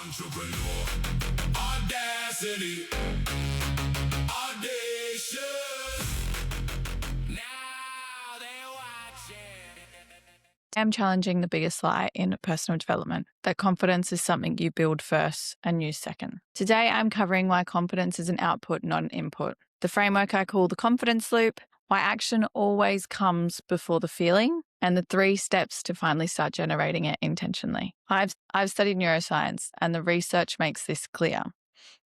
entrepreneur. Audacity. Audacious. Now they're watching. I'm challenging the biggest lie in personal development, that confidence is something you build first and use second. Today, I'm covering why confidence is an output, not an input. The framework I call the confidence loop, why action always comes before the feeling, and the 3 steps to finally start generating it intentionally. I've studied neuroscience, and the research makes this clear.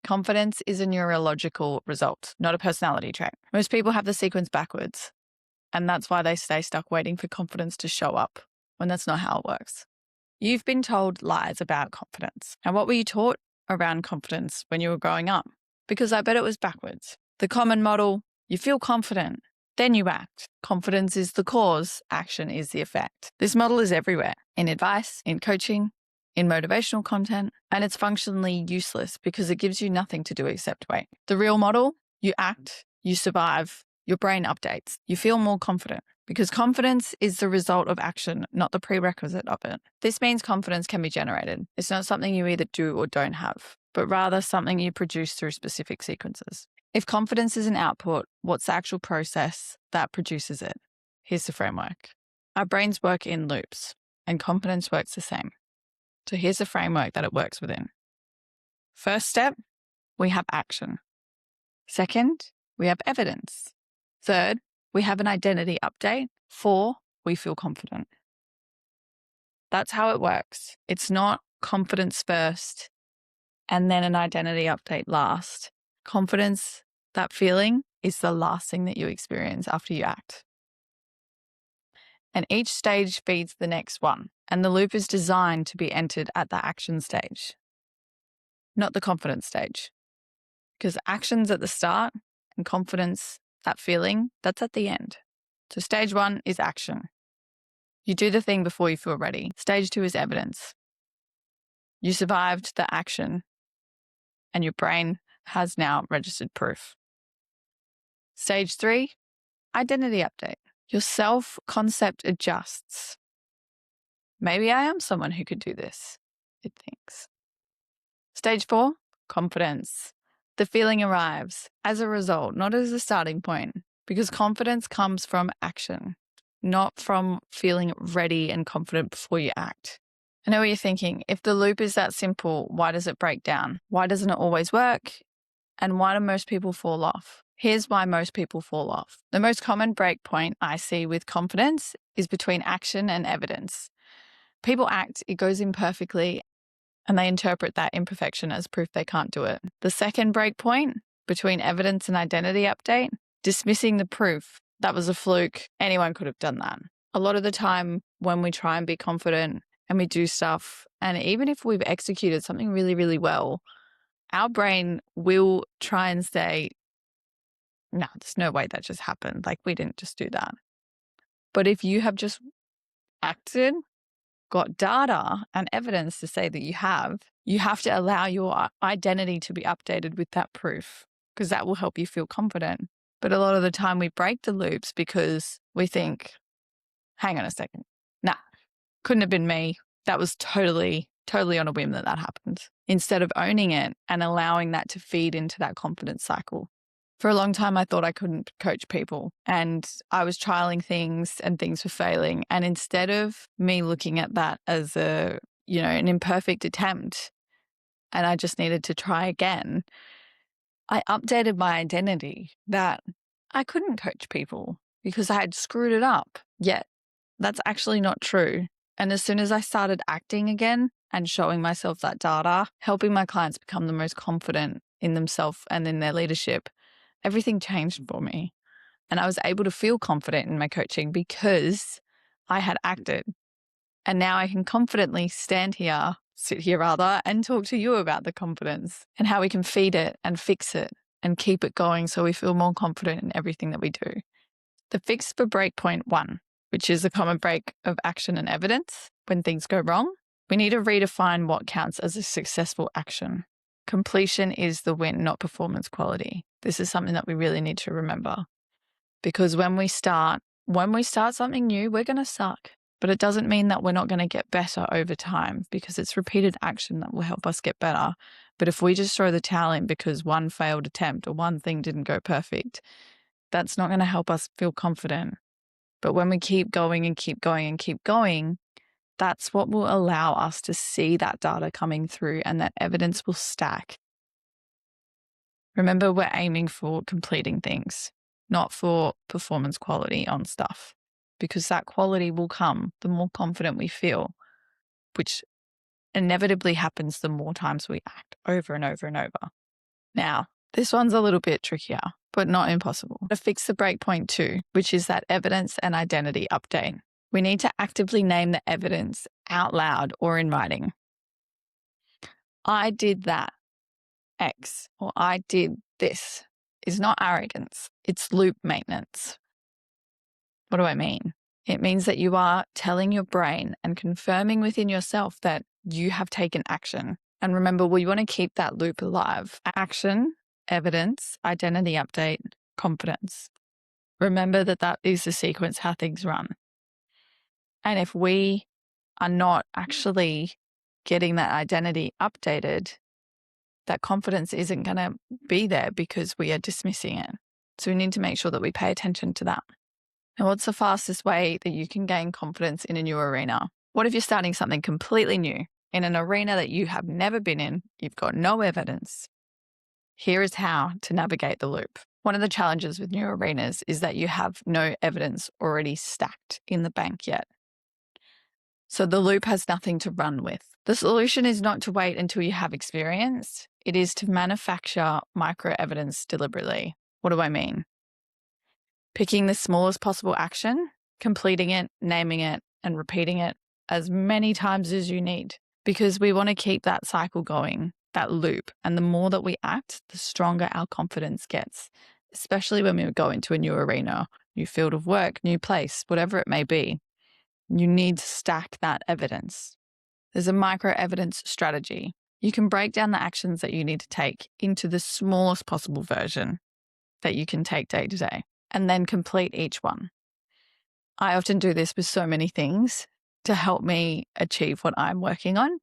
Confidence is a neurological result, not a personality trait. Most people have the sequence backwards, and that's why they stay stuck waiting for confidence to show up, when that's not how it works. You've been told lies about confidence. And what were you taught around confidence when you were growing up? Because I bet it was backwards. The common model, you feel confident, then you act. Confidence is the cause, action is the effect. This model is everywhere, in advice, in coaching, in motivational content, and it's functionally useless because it gives you nothing to do except wait. The real model, you act, you survive, your brain updates, you feel more confident. Because confidence is the result of action, not the prerequisite of it. This means confidence can be generated. It's not something you either do or don't have, but rather something you produce through specific sequences. If confidence is an output, what's the actual process that produces it? Here's the framework. Our brains work in loops, and confidence works the same. So here's the framework that it works within. First step, we have action. Second, we have evidence. Third, we have an identity update. 4, we feel confident. That's how it works. It's not confidence first and then an identity update last. Confidence, that feeling, is the last thing that you experience after you act. And each stage feeds the next one. And the loop is designed to be entered at the action stage, not the confidence stage. Because action's at the start and confidence, that feeling, that's at the end. So stage 1 is action. You do the thing before you feel ready. Stage 2 is evidence. You survived the action and your brain has now registered proof. Stage 3, identity update. Your self-concept adjusts. Maybe I am someone who could do this, it thinks. Stage 4, confidence. The feeling arrives as a result, not as a starting point, because confidence comes from action, not from feeling ready and confident before you act. I know what you're thinking. If the loop is that simple, why does it break down? Why doesn't it always work? And why do most people fall off? Here's why most people fall off. The most common break point I see with confidence is between action and evidence. People act, it goes imperfectly, and they interpret that imperfection as proof they can't do it. The second break point between evidence and identity update, dismissing the proof. That was a fluke. Anyone could have done that. A lot of the time when we try and be confident and we do stuff, and even if we've executed something really, really well, our brain will try and say, no, there's no way that just happened. Like, we didn't just do that. But if you have just acted, got data and evidence to say that you have to allow your identity to be updated with that proof, because that will help you feel confident. But a lot of the time we break the loops because we think, hang on a second. Nah, couldn't have been me. That was totally on a whim that happened. Instead of owning it and allowing that to feed into that confidence cycle. For a long time, I thought I couldn't coach people, and I was trialing things and things were failing. And instead of me looking at that as an imperfect attempt, and I just needed to try again, I updated my identity that I couldn't coach people because I had screwed it up. Yet that's actually not true. And as soon as I started acting again and showing myself that data, helping my clients become the most confident in themselves and in their leadership, everything changed for me. And I was able to feel confident in my coaching because I had acted. And now I can confidently sit here, and talk to you about the confidence and how we can feed it and fix it and keep it going so we feel more confident in everything that we do. The fix for breakpoint 1, which is the common break of action and evidence when things go wrong, we need to redefine what counts as a successful action. Completion is the win, not performance quality. This is something that we really need to remember. Because when we start something new, we're going to suck. But it doesn't mean that we're not going to get better over time, because it's repeated action that will help us get better. But if we just throw the towel in because one failed attempt or one thing didn't go perfect, that's not going to help us feel confident. But when we keep going and keep going and keep going, that's what will allow us to see that data coming through, and that evidence will stack. Remember, we're aiming for completing things, not for performance quality on stuff, because that quality will come the more confident we feel, which inevitably happens the more times we act over and over and over. Now, this one's a little bit trickier, but not impossible. To fix the breakpoint too, which is that evidence and identity update. We need to actively name the evidence out loud or in writing. I did that, X, or I did this, is not arrogance. It's loop maintenance. What do I mean? It means that you are telling your brain and confirming within yourself that you have taken action. And remember, we want to keep that loop alive. Action, evidence, identity update, confidence. Remember that that is the sequence how things run. And if we are not actually getting that identity updated, that confidence isn't going to be there because we are dismissing it. So we need to make sure that we pay attention to that. And what's the fastest way that you can gain confidence in a new arena? What if you're starting something completely new in an arena that you have never been in? You've got no evidence. Here is how to navigate the loop. One of the challenges with new arenas is that you have no evidence already stacked in the bank yet. So the loop has nothing to run with. The solution is not to wait until you have experience. It is to manufacture micro evidence deliberately. What do I mean? Picking the smallest possible action, completing it, naming it, and repeating it as many times as you need, because we want to keep that cycle going, that loop. And the more that we act, the stronger our confidence gets, especially when we go into a new arena, new field of work, new place, whatever it may be. You need to stack that evidence. There's a micro evidence strategy. You can break down the actions that you need to take into the smallest possible version that you can take day to day, and then complete each one. I often do this with so many things to help me achieve what I'm working on,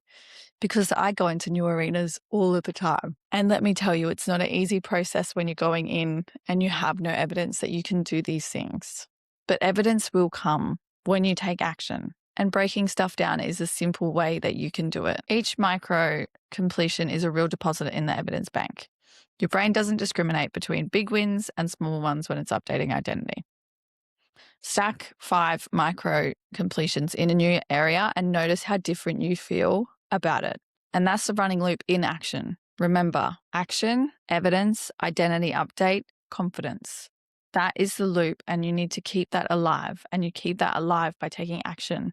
because I go into new arenas all of the time. And let me tell you, it's not an easy process when you're going in and you have no evidence that you can do these things. But evidence will come when you take action. And breaking stuff down is a simple way that you can do it. Each micro completion is a real deposit in the evidence bank. Your brain doesn't discriminate between big wins and small ones when it's updating identity. Stack 5 micro completions in a new area and notice how different you feel about it. And that's the running loop in action. Remember, action, evidence, identity update, confidence. That is the loop, and you need to keep that alive. And you keep that alive by taking action,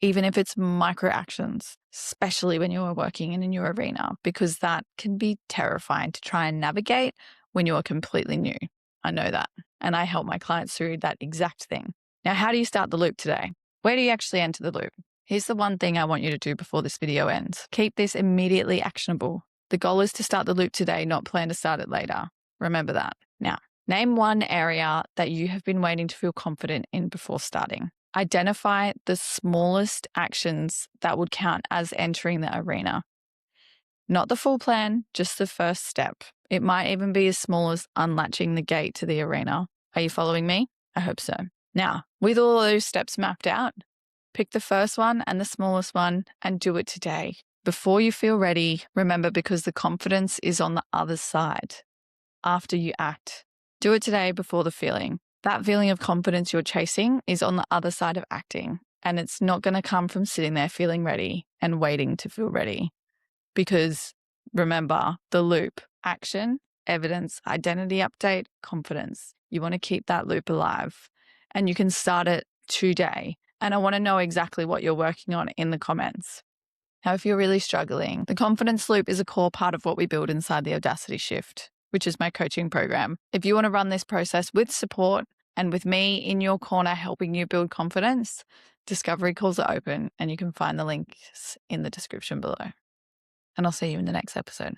even if it's micro actions, especially when you are working in a new arena, because that can be terrifying to try and navigate when you are completely new. I know that. And I help my clients through that exact thing. Now, how do you start the loop today? Where do you actually enter the loop? Here's the one thing I want you to do before this video ends. Keep this immediately actionable. The goal is to start the loop today, not plan to start it later. Remember that. Now, name one area that you have been waiting to feel confident in before starting. Identify the smallest actions that would count as entering the arena. Not the full plan, just the first step. It might even be as small as unlatching the gate to the arena. Are you following me? I hope so. Now, with all those steps mapped out, pick the first one and the smallest one and do it today. Before you feel ready, remember, because the confidence is on the other side after you act. Do it today before the feeling. That feeling of confidence you're chasing is on the other side of acting, and it's not going to come from sitting there feeling ready and waiting to feel ready. Because remember, the loop, action, evidence, identity update, confidence. You want to keep that loop alive, and you can start it today. And I want to know exactly what you're working on in the comments. Now, if you're really struggling, the confidence loop is a core part of what we build inside the Audacity Shift, which is my coaching program. If you want to run this process with support and with me in your corner helping you build confidence, discovery calls are open, and you can find the links in the description below. And I'll see you in the next episode.